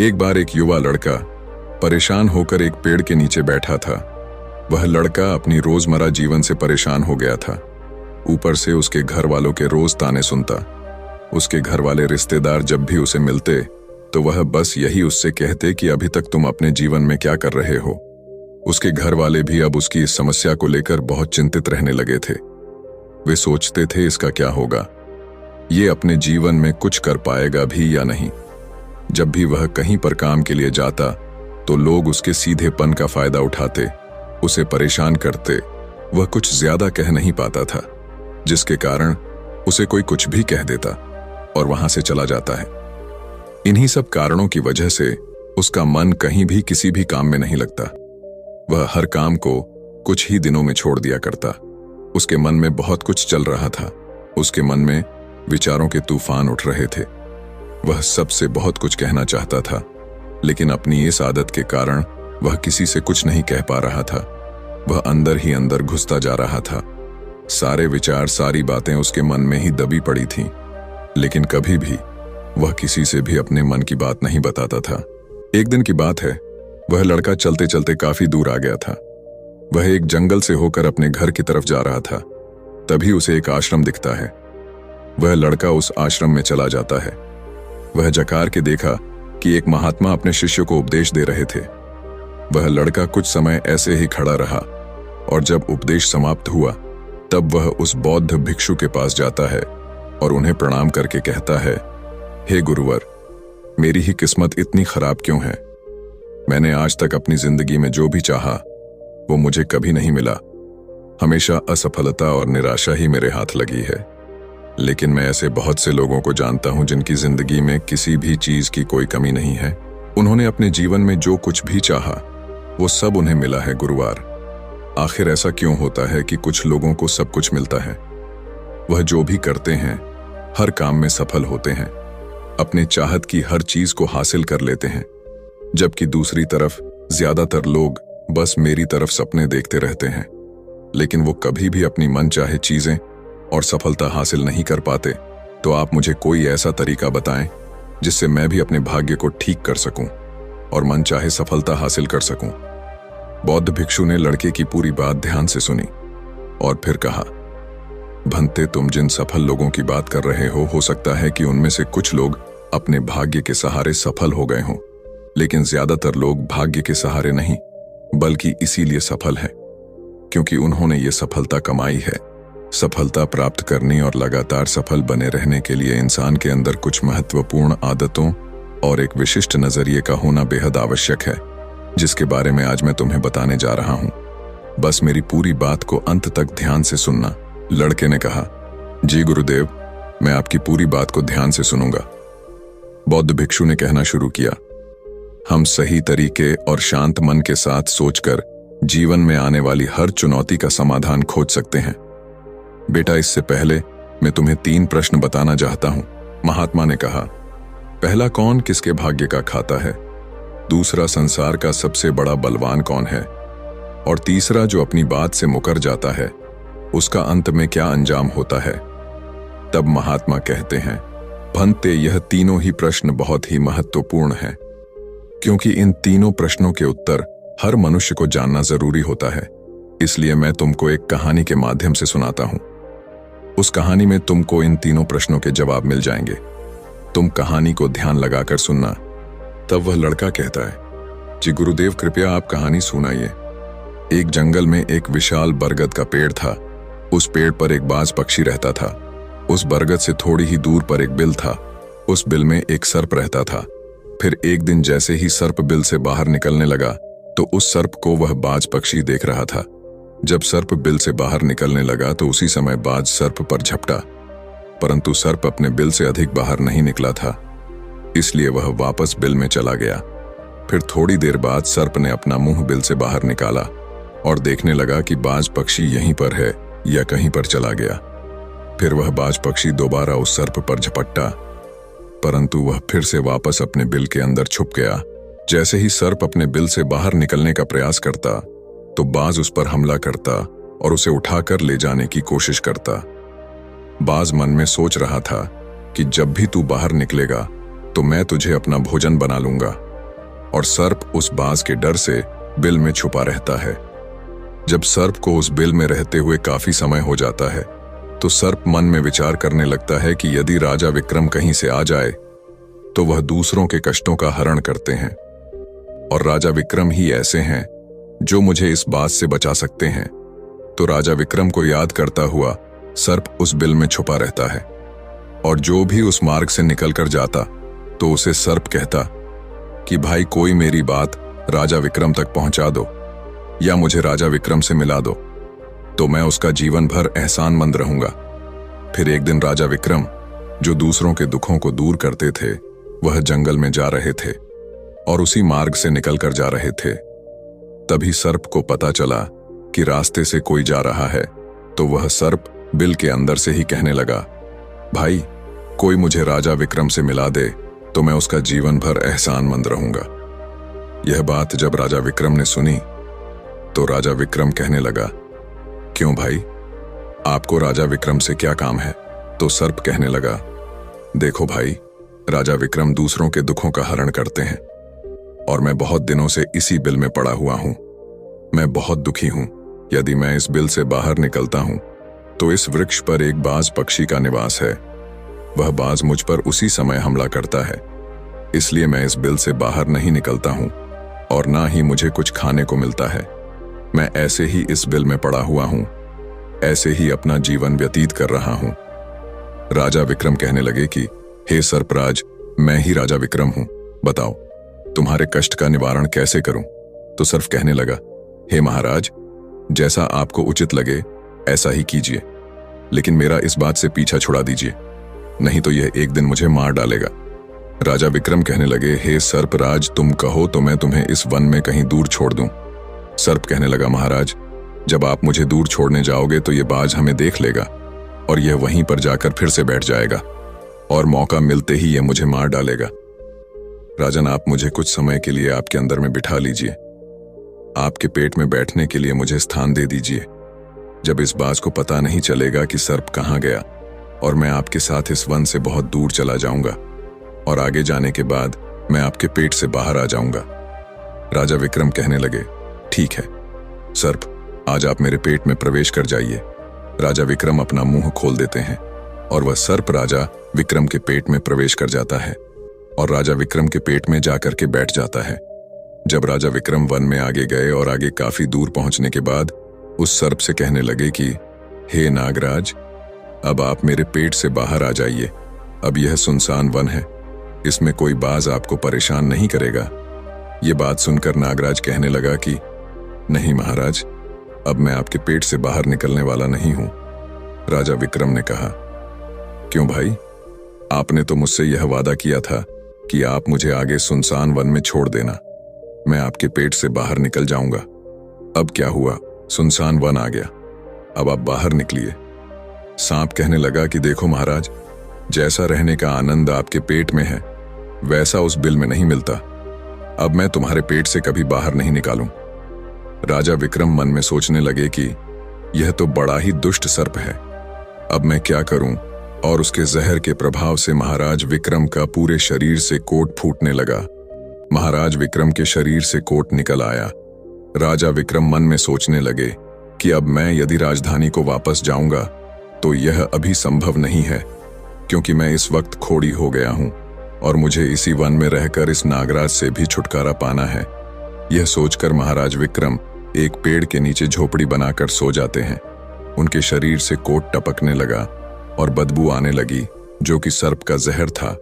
एक बार एक युवा लड़का परेशान होकर एक पेड़ के नीचे बैठा था। वह लड़का अपनी रोजमर्रा जीवन से परेशान हो गया था। ऊपर से उसके घर वालों के रोज ताने सुनता। उसके घर वाले रिश्तेदार जब भी उसे मिलते तो वह बस यही उससे कहते कि अभी तक तुम अपने जीवन में क्या कर रहे हो। उसके घर वाले भी अब उसकी इस समस्या को लेकर बहुत चिंतित रहने लगे थे। वे सोचते थे इसका क्या होगा, ये अपने जीवन में कुछ कर पाएगा भी या नहीं। जब भी वह कहीं पर काम के लिए जाता तो लोग उसके सीधेपन का फायदा उठाते, उसे परेशान करते। वह कुछ ज्यादा कह नहीं पाता था, जिसके कारण उसे कोई कुछ भी कह देता और वहां से चला जाता है। इन्हीं सब कारणों की वजह से उसका मन कहीं भी किसी भी काम में नहीं लगता। वह हर काम को कुछ ही दिनों में छोड़ दिया करता। उसके मन में बहुत कुछ चल रहा था। उसके मन में विचारों के तूफान उठ रहे थे। वह सबसे बहुत कुछ कहना चाहता था, लेकिन अपनी इस आदत के कारण वह किसी से कुछ नहीं कह पा रहा था। वह अंदर ही अंदर घुसता जा रहा था। सारे विचार, सारी बातें उसके मन में ही दबी पड़ी थीं, लेकिन कभी भी वह किसी से भी अपने मन की बात नहीं बताता था। एक दिन की बात है, वह लड़का चलते चलते काफी दूर आ गया था। वह एक जंगल से होकर अपने घर की तरफ जा रहा था। तभी उसे एक आश्रम दिखता है। वह लड़का उस आश्रम में चला जाता है। वह जकार के देखा कि एक महात्मा अपने शिष्य को उपदेश दे रहे थे। वह लड़का कुछ समय ऐसे ही खड़ा रहा और जब उपदेश समाप्त हुआ तब वह उस बौद्ध भिक्षु के पास जाता है और उन्हें प्रणाम करके कहता है, हे गुरुवर, मेरी ही किस्मत इतनी खराब क्यों है? मैंने आज तक अपनी जिंदगी में जो भी चाहा वो मुझे कभी नहीं मिला। हमेशा असफलता और निराशा ही मेरे हाथ लगी है। लेकिन मैं ऐसे बहुत से लोगों को जानता हूं जिनकी जिंदगी में किसी भी चीज की कोई कमी नहीं है। उन्होंने अपने जीवन में जो कुछ भी चाहा वो सब उन्हें मिला है गुरुवार। आखिर ऐसा क्यों होता है कि कुछ लोगों को सब कुछ मिलता है? वह जो भी करते हैं हर काम में सफल होते हैं, अपने चाहत की हर चीज को हासिल कर लेते हैं, जबकि दूसरी तरफ ज्यादातर लोग बस मेरी तरफ सपने देखते रहते हैं, लेकिन वो कभी भी अपनी मन चाहे चीजें और सफलता हासिल नहीं कर पाते। तो आप मुझे कोई ऐसा तरीका बताएं जिससे मैं भी अपने भाग्य को ठीक कर सकूं और मन चाहे सफलता हासिल कर सकूं। बौद्ध भिक्षु ने लड़के की पूरी बात ध्यान से सुनी और फिर कहा, भंते, तुम जिन सफल लोगों की बात कर रहे हो सकता है कि उनमें से कुछ लोग अपने भाग्य के सहारे सफल हो गए हों, लेकिन ज्यादातर लोग भाग्य के सहारे नहीं बल्कि इसीलिए सफल हैं क्योंकि उन्होंने ये सफलता कमाई है। सफलता प्राप्त करने और लगातार सफल बने रहने के लिए इंसान के अंदर कुछ महत्वपूर्ण आदतों और एक विशिष्ट नजरिए का होना बेहद आवश्यक है, जिसके बारे में आज मैं तुम्हें बताने जा रहा हूं। बस मेरी पूरी बात को अंत तक ध्यान से सुनना। लड़के ने कहा, जी गुरुदेव, मैं आपकी पूरी बात को ध्यान से सुनूंगा। बौद्ध भिक्षु ने कहना शुरू किया, हम सही तरीके और शांत मन के साथ सोचकर जीवन में आने वाली हर चुनौती का समाधान खोज सकते हैं। बेटा, इससे पहले मैं तुम्हें 3 प्रश्न बताना चाहता हूं। महात्मा ने कहा, पहला, कौन किसके भाग्य का खाता है? दूसरा, संसार का सबसे बड़ा बलवान कौन है? और तीसरा, जो अपनी बात से मुकर जाता है उसका अंत में क्या अंजाम होता है? तब महात्मा कहते हैं, भंते, यह तीनों ही प्रश्न बहुत ही महत्वपूर्ण हैं, क्योंकि इन तीनों प्रश्नों के उत्तर हर मनुष्य को जानना जरूरी होता है। इसलिए मैं तुमको एक कहानी के माध्यम से सुनाता हूं। उस कहानी में तुमको इन तीनों प्रश्नों के जवाब मिल जाएंगे। तुम कहानी को ध्यान लगाकर सुनना। तब वह लड़का कहता है, जी गुरुदेव, कृपया आप कहानी सुनाइए। एक जंगल में एक विशाल बरगद का पेड़ था। उस पेड़ पर एक बाज पक्षी रहता था। उस बरगद से थोड़ी ही दूर पर एक बिल था। उस बिल में एक सर्प रहता था। फिर एक दिन जैसे ही सर्प बिल से बाहर निकलने लगा तो उस सर्प को वह बाज पक्षी देख रहा था। जब सर्प बिल से बाहर निकलने लगा तो उसी समय बाज सर्प पर झपटा, परंतु सर्प अपने बिल से अधिक बाहर नहीं निकला था, इसलिए वह वापस बिल में चला गया। फिर थोड़ी देर बाद सर्प ने अपना मुंह बिल से बाहर निकाला और देखने लगा कि बाज पक्षी यहीं पर है या कहीं पर चला गया। फिर वह बाज पक्षी दोबारा उस सर्प पर झपटा, परंतु वह फिर से वापस अपने बिल के अंदर छुप गया। जैसे ही सर्प अपने बिल से बाहर निकलने का प्रयास करता तो बाज उस पर हमला करता और उसे उठाकर ले जाने की कोशिश करता। बाज मन में सोच रहा था कि जब भी तू बाहर निकलेगा तो मैं तुझे अपना भोजन बना लूंगा और सर्प उस बाज के डर से बिल में छुपा रहता है। जब सर्प को उस बिल में रहते हुए काफी समय हो जाता है तो सर्प मन में विचार करने लगता है कि यदि राजा विक्रम कहीं से आ जाए तो वह दूसरों के कष्टों का हरण करते हैं और राजा विक्रम ही ऐसे हैं जो मुझे इस बात से बचा सकते हैं। तो राजा विक्रम को याद करता हुआ सर्प उस बिल में छुपा रहता है और जो भी उस मार्ग से निकलकर जाता तो उसे सर्प कहता कि भाई कोई मेरी बात राजा विक्रम तक पहुंचा दो या मुझे राजा विक्रम से मिला दो, तो मैं उसका जीवन भर एहसानमंद रहूंगा। फिर एक दिन राजा विक्रम, जो दूसरों के दुखों को दूर करते थे, वह जंगल में जा रहे थे और उसी मार्ग से निकलकर जा रहे थे। तभी सर्प को पता चला कि रास्ते से कोई जा रहा है, तो वह सर्प बिल के अंदर से ही कहने लगा, भाई कोई मुझे राजा विक्रम से मिला दे तो मैं उसका जीवन भर एहसानमंद रहूंगा। यह बात जब राजा विक्रम ने सुनी तो राजा विक्रम कहने लगा, क्यों भाई, आपको राजा विक्रम से क्या काम है? तो सर्प कहने लगा, देखो भाई, राजा विक्रम दूसरों के दुखों का हरण करते हैं और मैं बहुत दिनों से इसी बिल में पड़ा हुआ हूं। मैं बहुत दुखी हूं। यदि मैं इस बिल से बाहर निकलता हूं तो इस वृक्ष पर एक बाज पक्षी का निवास है। वह बाज मुझ पर उसी समय हमला करता है, इसलिए मैं इस बिल से बाहर नहीं निकलता हूं और ना ही मुझे कुछ खाने को मिलता है। मैं ऐसे ही इस बिल में पड़ा हुआ हूं, ऐसे ही अपना जीवन व्यतीत कर रहा हूं। राजा विक्रम कहने लगे कि हे सर्पराज, मैं ही राजा विक्रम हूं, बताओ तुम्हारे कष्ट का निवारण कैसे करूं? तो सर्प कहने लगा, हे महाराज, जैसा आपको उचित लगे ऐसा ही कीजिए, लेकिन मेरा इस बात से पीछा छुड़ा दीजिए, नहीं तो यह एक दिन मुझे मार डालेगा। राजा विक्रम कहने लगे, हे सर्पराज, तुम कहो तो मैं तुम्हें इस वन में कहीं दूर छोड़ दूं। सर्प कहने लगा, महाराज, जब आप मुझे दूर छोड़ने जाओगे तो यह बाज हमें देख लेगा और यह वहीं पर जाकर फिर से बैठ जाएगा और मौका मिलते ही यह मुझे मार डालेगा। राजन, आप मुझे कुछ समय के लिए आपके अंदर में बिठा लीजिए, आपके पेट में बैठने के लिए मुझे स्थान दे दीजिए। जब इस बाज को पता नहीं चलेगा कि सर्प कहाँ गया और मैं आपके साथ इस वन से बहुत दूर चला जाऊंगा और आगे जाने के बाद मैं आपके पेट से बाहर आ जाऊंगा। राजा विक्रम कहने लगे, ठीक है सर्प, आज आप मेरे पेट में प्रवेश कर जाइए। राजा विक्रम अपना मुंह खोल देते हैं और वह सर्प राजा विक्रम के पेट में प्रवेश कर जाता है और राजा विक्रम के पेट में जाकर के बैठ जाता है। जब राजा विक्रम वन में आगे गए और आगे काफी दूर पहुंचने के बाद उस सर्प से कहने लगे कि हे नागराज, अब आप मेरे पेट से बाहर आ जाइए। अब यह सुनसान वन है, इसमें कोई बाज आपको परेशान नहीं करेगा। ये बात सुनकर नागराज कहने लगा कि नहीं महाराज, अब मैं आपके पेट से बाहर निकलने वाला नहीं हूं। राजा विक्रम ने कहा, क्यों भाई, आपने तो मुझसे यह वादा किया था कि आप मुझे आगे सुनसान वन में छोड़ देना, मैं आपके पेट से बाहर निकल जाऊंगा। अब क्या हुआ, सुनसान वन आ गया, अब आप बाहर निकलिए। सांप कहने लगा कि देखो महाराज, जैसा रहने का आनंद आपके पेट में है वैसा उस बिल में नहीं मिलता। अब मैं तुम्हारे पेट से कभी बाहर नहीं निकालूं। राजा विक्रम मन में सोचने लगे कि यह तो बड़ा ही दुष्ट सर्प है, अब मैं क्या करूं? और उसके जहर के प्रभाव से महाराज विक्रम का पूरे शरीर से कोट फूटने लगा। महाराज विक्रम के शरीर से कोट निकल आया। राजा विक्रम मन में सोचने लगे कि अब मैं यदि राजधानी को वापस जाऊंगा तो यह अभी संभव नहीं है, क्योंकि मैं इस वक्त खोड़ी हो गया हूं और मुझे इसी वन में रहकर इस नागराज से भी छुटकारा पाना है। यह सोचकर महाराज विक्रम एक पेड़ के नीचे झोपड़ी बनाकर सो जाते हैं। उनके शरीर से कोट टपकने लगा और बदबू आने लगी, जो कि सर्प का जहर था।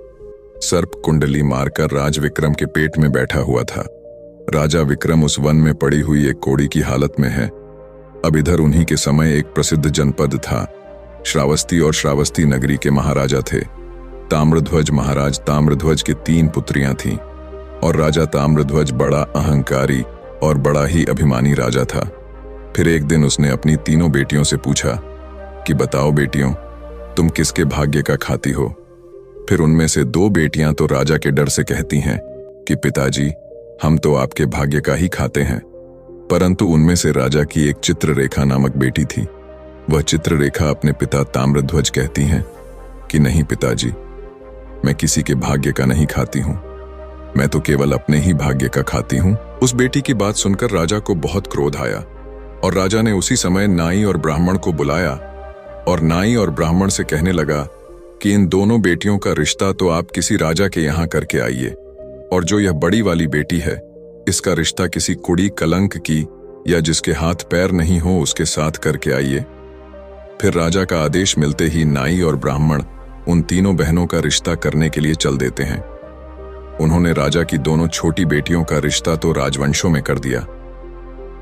सर्प कुंडली मारकर राज विक्रम के पेट में बैठा हुआ था। राजा विक्रम उस वन में पड़ी हुई एक कोड़ी की हालत में है। अब इधर उन्हीं के समय एक प्रसिद्ध जनपद था। श्रावस्ती और श्रावस्ती नगरी के महाराजा थे ताम्रध्वज। महाराज ताम्रध्वज की 3 पुत्रियां थीं और राजा ताम्रध्वज बड़ा अहंकारी और बड़ा ही अभिमानी राजा था। फिर एक दिन उसने अपनी तीनों बेटियों से पूछा कि बताओ बेटियों, तुम किसके भाग्य का खाती हो? फिर उनमें से 2 बेटियां तो राजा के डर से कहती हैं कि पिताजी, हम तो आपके भाग्य का ही खाते हैं। परंतु उनमें से राजा की एक चित्ररेखा नामक बेटी थी। वह चित्ररेखा अपने पिता ताम्रध्वज कहती हैं कि नहीं पिताजी, मैं किसी के भाग्य का नहीं खाती हूं। मैं तो केवल अपने ही भाग्य का खाती हूँ। उस बेटी की बात सुनकर राजा को बहुत क्रोध आया और राजा ने उसी समय नाई और ब्राह्मण को बुलाया और नाई और ब्राह्मण से कहने लगा कि इन दोनों बेटियों का रिश्ता तो आप किसी राजा के यहाँ करके आइए, और जो यह बड़ी वाली बेटी है इसका रिश्ता किसी कुड़ी कलंक की या जिसके हाथ पैर नहीं हो उसके साथ करके आइए। फिर राजा का आदेश मिलते ही नाई और ब्राह्मण उन तीनों बहनों का रिश्ता करने के लिए चल देते हैं। उन्होंने राजा की दोनों छोटी बेटियों का रिश्ता तो राजवंशों में कर दिया,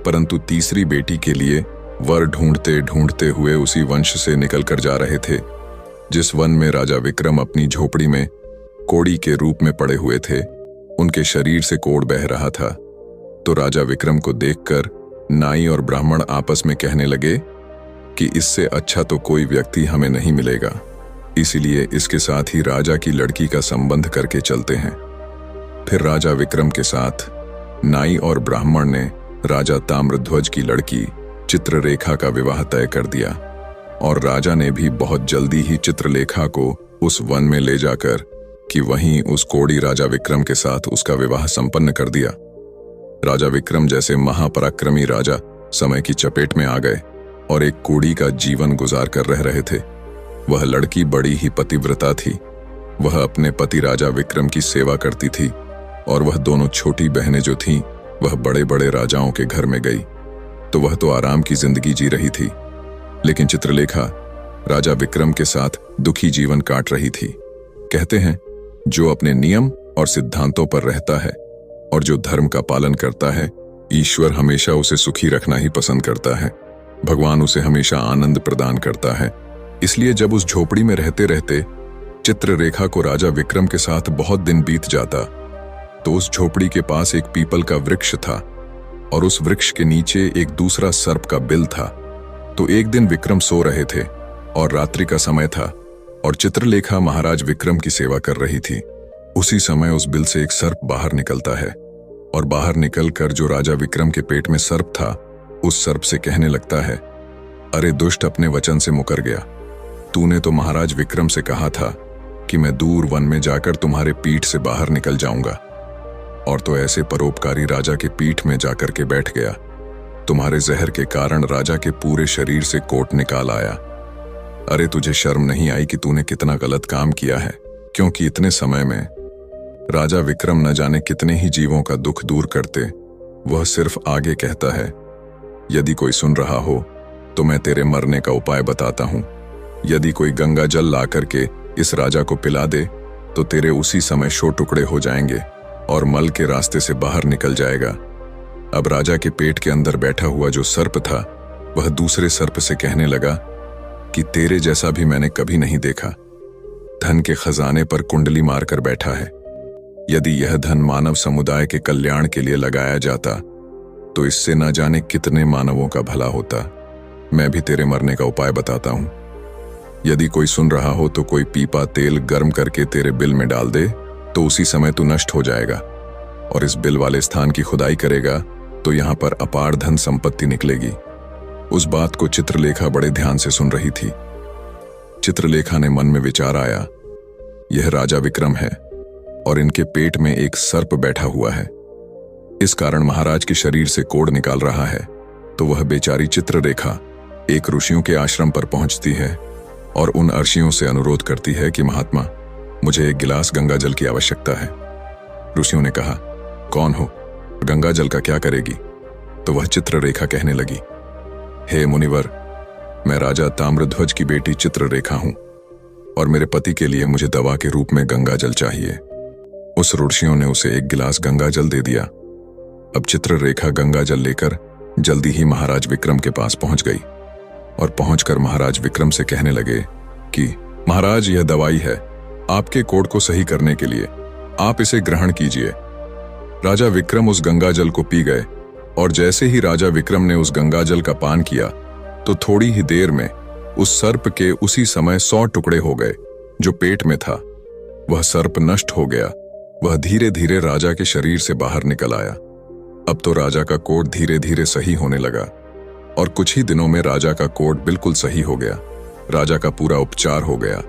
परंतु तीसरी बेटी के लिए वर ढूंढते ढूंढते हुए उसी वंश से निकल कर जा रहे थे जिस वन में राजा विक्रम अपनी झोपड़ी में कोड़ी के रूप में पड़े हुए थे। उनके शरीर से कोड़ बह रहा था। तो राजा विक्रम को देखकर नाई और ब्राह्मण आपस में कहने लगे कि इससे अच्छा तो कोई व्यक्ति हमें नहीं मिलेगा, इसीलिए इसके साथ ही राजा की लड़की का संबंध करके चलते हैं। फिर राजा विक्रम के साथ नाई और ब्राह्मण ने राजा ताम्रध्वज की लड़की चित्रलेखा का विवाह तय कर दिया और राजा ने भी बहुत जल्दी ही चित्रलेखा को उस वन में ले जाकर कि वहीं उस कोड़ी राजा विक्रम के साथ उसका विवाह संपन्न कर दिया। राजा विक्रम जैसे महापराक्रमी राजा समय की चपेट में आ गए और एक कोड़ी का जीवन गुजार कर रह रहे थे। वह लड़की बड़ी ही पतिव्रता थी। वह अपने पति राजा विक्रम की सेवा करती थी और वह दोनों छोटी बहनें जो थीं वह बड़े बड़े राजाओं के घर में गई, तो वह तो आराम की जिंदगी जी रही थी, लेकिन चित्रलेखा राजा विक्रम के साथ दुखी जीवन काट रही थी। कहते हैं जो अपने नियम और सिद्धांतों पर रहता है और जो धर्म का पालन करता है, ईश्वर हमेशा उसे सुखी रखना ही पसंद करता है। भगवान उसे हमेशा आनंद प्रदान करता है। इसलिए जब उस झोपड़ी में रहते रहते चित्रलेखा को राजा विक्रम के साथ बहुत दिन बीत जाता, तो उस झोपड़ी के पास एक पीपल का वृक्ष था और उस वृक्ष के नीचे एक दूसरा सर्प का बिल था। तो एक दिन विक्रम सो रहे थे और रात्रि का समय था और चित्रलेखा महाराज विक्रम की सेवा कर रही थी। उसी समय उस बिल से एक सर्प बाहर निकलता है और बाहर निकलकर जो राजा विक्रम के पेट में सर्प था उस सर्प से कहने लगता है, अरे दुष्ट, अपने वचन से मुकर गया। तूने तो महाराज विक्रम से कहा था कि मैं दूर वन में जाकर तुम्हारे पीठ से बाहर निकल जाऊंगा, और तो ऐसे परोपकारी राजा के पीठ में जाकर के बैठ गया। तुम्हारे जहर के कारण राजा के पूरे शरीर से कोट निकाल आया। अरे तुझे शर्म नहीं आई कि तूने कितना गलत काम किया है? क्योंकि इतने समय में राजा विक्रम न जाने कितने ही जीवों का दुख दूर करते। वह सिर्फ आगे कहता है, यदि कोई सुन रहा हो तो मैं तेरे मरने का उपाय बताता हूं। यदि कोई गंगा जल ला करके इस राजा को पिला दे तो तेरे उसी समय 100 टुकड़े हो जाएंगे और मल के रास्ते से बाहर निकल जाएगा। अब राजा के पेट के अंदर बैठा हुआ जो सर्प था वह दूसरे सर्प से कहने लगा कि तेरे जैसा भी मैंने कभी नहीं देखा। धन के खजाने पर कुंडली मारकर बैठा है। यदि यह धन मानव समुदाय के कल्याण के लिए लगाया जाता तो इससे न जाने कितने मानवों का भला होता। मैं भी तेरे मरने का उपाय बताता हूं। यदि कोई सुन रहा हो तो कोई पीपा तेल गर्म करके तेरे बिल में डाल दे तो उसी समय तू नष्ट हो जाएगा, और इस बिल वाले स्थान की खुदाई करेगा तो यहां पर अपार धन संपत्ति निकलेगी। उस बात को चित्रलेखा बड़े ध्यान से सुन रही थी। चित्रलेखा ने मन में विचार आया, यह राजा विक्रम है और इनके पेट में एक सर्प बैठा हुआ है, इस कारण महाराज के शरीर से कोड़ निकाल रहा है। तो वह बेचारी चित्रलेखा एक ऋषियों के आश्रम पर पहुंचती है और उन ऋषियों से अनुरोध करती है कि महात्मा, मुझे एक गिलास गंगा जल की आवश्यकता है। ऋषियों ने कहा, कौन हो? गंगा जल का क्या करेगी? तो वह चित्रलेखा कहने लगी, हे मुनिवर, मैं राजा ताम्रध्वज की बेटी चित्रलेखा हूं और मेरे पति के लिए मुझे दवा के रूप में गंगा जल चाहिए। उस ऋषियों ने उसे एक गिलास गंगा जल दे दिया। अब चित्रलेखा गंगा जल लेकर जल्दी ही महाराज विक्रम के पास पहुंच गई और पहुंचकर महाराज विक्रम से कहने लगे कि महाराज, यह दवाई है आपके कोढ़ को सही करने के लिए, आप इसे ग्रहण कीजिए। राजा विक्रम उस गंगा जल को पी गए और जैसे ही राजा विक्रम ने उस गंगा जल का पान किया तो थोड़ी ही देर में उस सर्प के उसी समय 100 टुकड़े हो गए जो पेट में था। वह सर्प नष्ट हो गया। वह धीरे धीरे राजा के शरीर से बाहर निकल आया। अब तो राजा का कोढ़ धीरे धीरे सही होने लगा और कुछ ही दिनों में राजा का कोढ़ बिल्कुल सही हो गया। राजा का पूरा उपचार हो गया।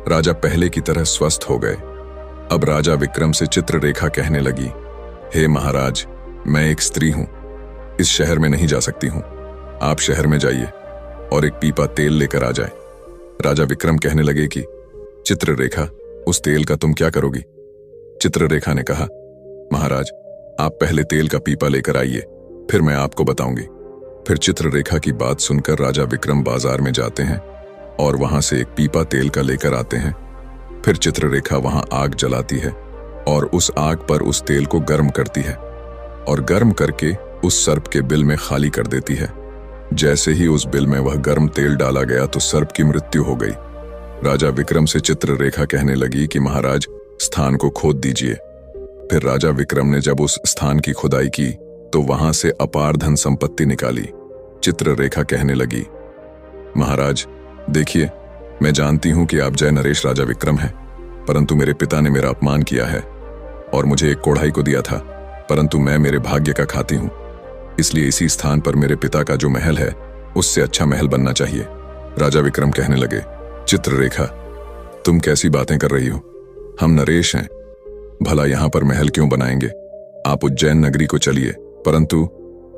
राजा पहले की तरह स्वस्थ हो गए। अब राजा विक्रम से चित्ररेखा कहने लगी, हे महाराज, मैं एक स्त्री हूं, इस शहर में नहीं जा सकती हूं। आप शहर में जाइए और एक पीपा तेल लेकर आ जाए। राजा विक्रम कहने लगे कि चित्ररेखा, उस तेल का तुम क्या करोगी? चित्ररेखा ने कहा, महाराज, आप पहले तेल का पीपा लेकर आइए, फिर मैं आपको बताऊंगी। फिर चित्ररेखा की बात सुनकर राजा विक्रम बाजार में जाते हैं और वहां से एक पीपा तेल का लेकर आते हैं। फिर चित्ररेखा वहां आग जलाती है और उस आग पर उस तेल को गर्म करती है और गर्म करके उस सर्प के बिल में खाली कर देती है। जैसे ही उस बिल में वह गर्म तेल डाला गया तो सर्प की मृत्यु हो गई। राजा विक्रम से चित्ररेखा कहने लगी कि महाराज, स्थान को खोद दीजिए। फिर राजा विक्रम ने जब उस स्थान की खुदाई की तो वहां से अपार धन संपत्ति निकाली। चित्ररेखा कहने लगी, महाराज देखिए, मैं जानती हूं कि आप जय नरेश राजा विक्रम हैं, परंतु मेरे पिता ने मेरा अपमान किया है और मुझे एक कोढ़ाई को दिया था, परंतु मैं मेरे भाग्य का खाती हूं। इसलिए इसी स्थान पर मेरे पिता का जो महल है उससे अच्छा महल बनना चाहिए। राजा विक्रम कहने लगे, चित्ररेखा, तुम कैसी बातें कर रही हो? हम नरेश हैं, भला यहां पर महल क्यों बनाएंगे? आप उज्जैन नगरी को चलिए। परंतु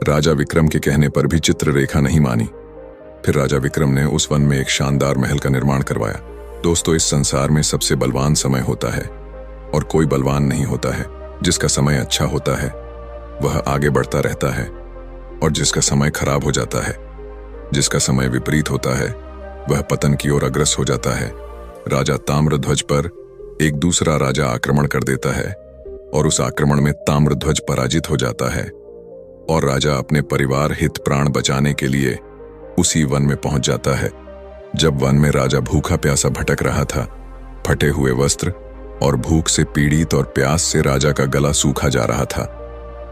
राजा विक्रम के कहने पर भी चित्ररेखा नहीं मानी। फिर राजा विक्रम ने उस वन में एक शानदार महल का निर्माण करवाया। दोस्तों, इस संसार में सबसे बलवान समय होता है और कोई बलवान नहीं होता है। जिसका समय अच्छा होता है वह आगे बढ़ता रहता है और जिसका समय खराब हो जाता है, जिसका समय विपरीत होता है, वह पतन की ओर अग्रसर हो जाता है। राजा ताम्रध्वज पर एक दूसरा राजा आक्रमण कर देता है और उस आक्रमण में ताम्रध्वज पराजित हो जाता है और राजा अपने परिवार हित प्राण बचाने के लिए उसी वन में पहुंच जाता है। जब वन में राजा भूखा प्यासा भटक रहा था, फटे हुए वस्त्र और भूख से पीड़ित और प्यास से राजा का गला सूखा जा रहा था,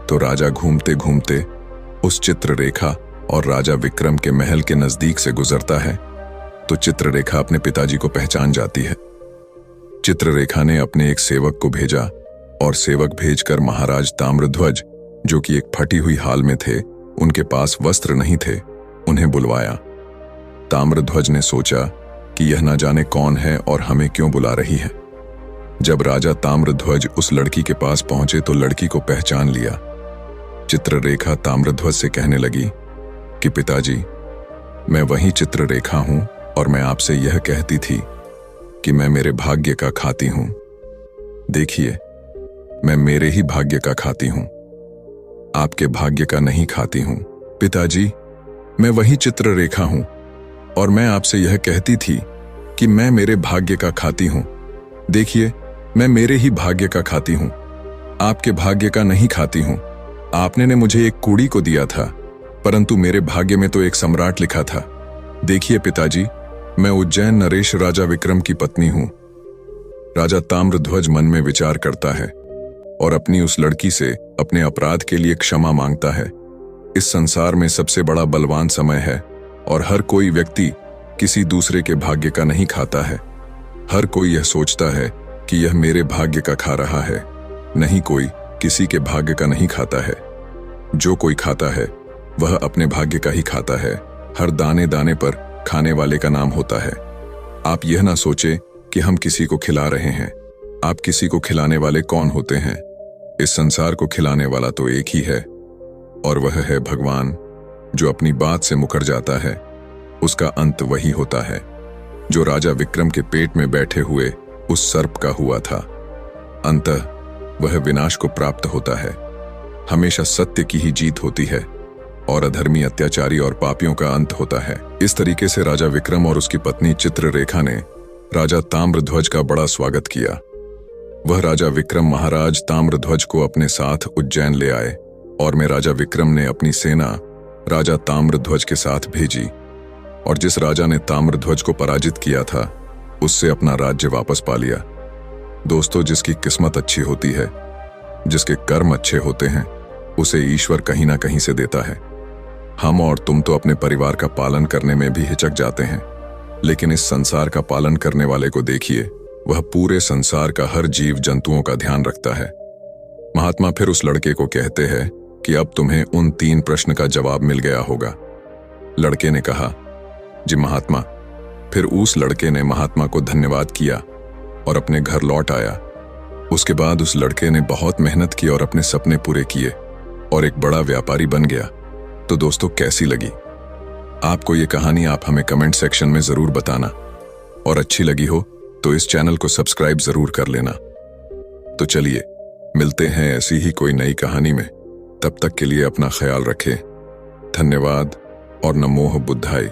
तो राजा घूमते घूमते उस चित्ररेखा और राजा विक्रम के महल के नजदीक से गुजरता है। तो चित्ररेखा अपने पिताजी को पहचान जाती है। चित्ररेखा ने अपने एक सेवक को भेजा और सेवक भेजकर महाराज ताम्रध्वज, जो कि एक फटी हुई हाल में थे, उनके पास वस्त्र नहीं थे, उन्हें बुलवाया। ताम्रध्वज ने सोचा कि यह न जाने कौन है और हमें क्यों बुला रही है। जब राजा ताम्रध्वज उस लड़की के पास पहुंचे तो लड़की को पहचान लिया। चित्ररेखा ताम्रध्वज से कहने लगी कि पिताजी, मैं वही चित्ररेखा हूं और मैं आपसे यह कहती थी कि मैं मेरे भाग्य का खाती हूं। देखिए, मैं मेरे ही भाग्य का खाती हूं, आपके भाग्य का नहीं खाती हूं। पिताजी, मैं वही चित्ररेखा हूं और मैं आपसे यह कहती थी कि मैं मेरे भाग्य का खाती हूं। देखिए, मैं मेरे ही भाग्य का खाती हूं, आपके भाग्य का नहीं खाती हूं। आपने ने मुझे एक कूड़ी को दिया था, परंतु मेरे भाग्य में तो एक सम्राट लिखा था। देखिए पिताजी, मैं उज्जैन नरेश राजा विक्रम की पत्नी हूं। राजा ताम्रध्वज मन में विचार करता है और अपनी उस लड़की से अपने अपराध के लिए क्षमा मांगता है। इस संसार में सबसे बड़ा बलवान समय है और हर कोई व्यक्ति किसी दूसरे के भाग्य का नहीं खाता है। हर कोई यह सोचता है कि यह मेरे भाग्य का खा रहा है, नहीं कोई किसी के भाग्य का नहीं खाता है। जो कोई खाता है वह अपने भाग्य का ही खाता है। हर दाने दाने पर खाने वाले का नाम होता है। आप यह ना सोचे कि हम किसी को खिला रहे हैं। आप किसी को खिलाने वाले कौन होते हैं? इस संसार को खिलाने वाला तो एक ही है और वह है भगवान। जो अपनी बात से मुकर जाता है उसका अंत वही होता है जो राजा विक्रम के पेट में बैठे हुए उस सर्प का हुआ था। अंततः वह विनाश को प्राप्त होता है। हमेशा सत्य की ही जीत होती है और अधर्मी, अत्याचारी और पापियों का अंत होता है। इस तरीके से राजा विक्रम और उसकी पत्नी चित्ररेखा ने राजा ताम्रध्वज का बड़ा स्वागत किया। वह राजा विक्रम महाराज ताम्रध्वज को अपने साथ उज्जैन ले आए और में राजा विक्रम ने अपनी सेना राजा ताम्रध्वज के साथ भेजी और जिस राजा ने ताम्रध्वज को पराजित किया था उससे अपना राज्य वापस पा लिया। दोस्तों, जिसकी किस्मत अच्छी होती है, जिसके कर्म अच्छे होते हैं, उसे ईश्वर कहीं ना कहीं से देता है। हम और तुम तो अपने परिवार का पालन करने में भी हिचक जाते हैं, लेकिन इस संसार का पालन करने वाले को देखिए, वह पूरे संसार का हर जीव जंतुओं का ध्यान रखता है। महात्मा फिर उस लड़के को कहते हैं कि अब तुम्हें उन 3 प्रश्न का जवाब मिल गया होगा। लड़के ने कहा, जी महात्मा। फिर उस लड़के ने महात्मा को धन्यवाद किया और अपने घर लौट आया। उसके बाद उस लड़के ने बहुत मेहनत की और अपने सपने पूरे किए और एक बड़ा व्यापारी बन गया। तो दोस्तों, कैसी लगी आपको ये कहानी? आप हमें कमेंट सेक्शन में जरूर बताना, और अच्छी लगी हो तो इस चैनल को सब्सक्राइब जरूर कर लेना। तो चलिए, मिलते हैं ऐसी ही कोई नई कहानी में। तब तक के लिए अपना ख्याल रखें। धन्यवाद और नमोः बुद्धाय।